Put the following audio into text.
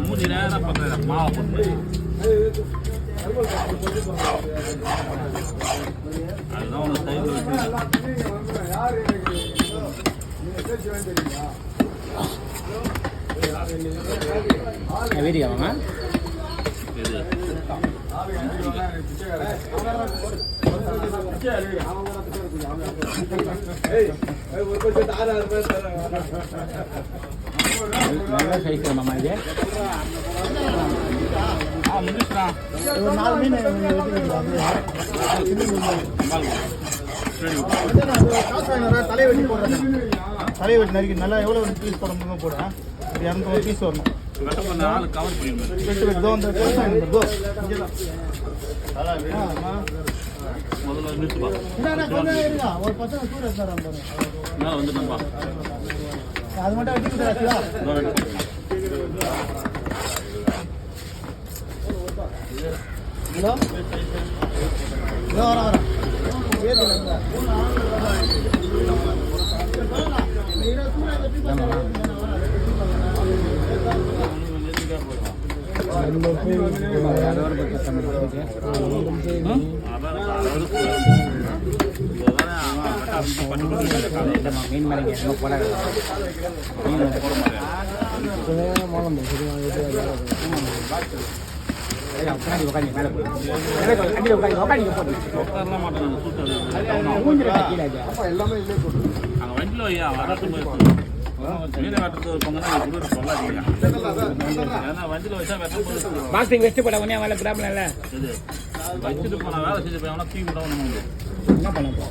மூஞ்சி நேரம் பண்ணுறேன் மாவை போட்டு அதுதான் உனக்கு டைமில் வச்சு வீடியோவாங்க இது நல்லா சைஸ் மாமா இது முடிச்சுடா ஒரு 4 மீன் தலையை வெட்டி போடுறேன் தலையை வெட்டி நறுக்கி நல்லா எவ்வளோ பீஸ் போட முடியுமோ போடுறேன் ஒரு 200 பீஸ் வரணும் கவர் பண்ணிடுவேன் முதல்ல நிறுத்துப்பா ஒரு பசங்க சூடு எடுத்தாரு மேலே வந்து நம்பா அது மட்டும் வெட்டி கொடுத்தாச்சுங்களா ஹலோ வரேன் மீன் மலைங்க போட உட்காந்து உட்காந்து மேலே போய் உட்காந்து எல்லாமே இல்லை அங்கே வண்டியில் ஐயா வரட்டு மீன் வெட்டுறது பொங்கல் சொல்லாதீங்க ஏன்னா வண்டியில் வச்சா வெட்டும் மாஸ்டிங் வெஸ்ட் போட உடனே வேலை ப்ராப்ளம் இல்லை இது வச்சுட்டு போனால் வேலை செஞ்சு போய் அவனா தூக்கி விடணும் என்ன பண்ணப்போ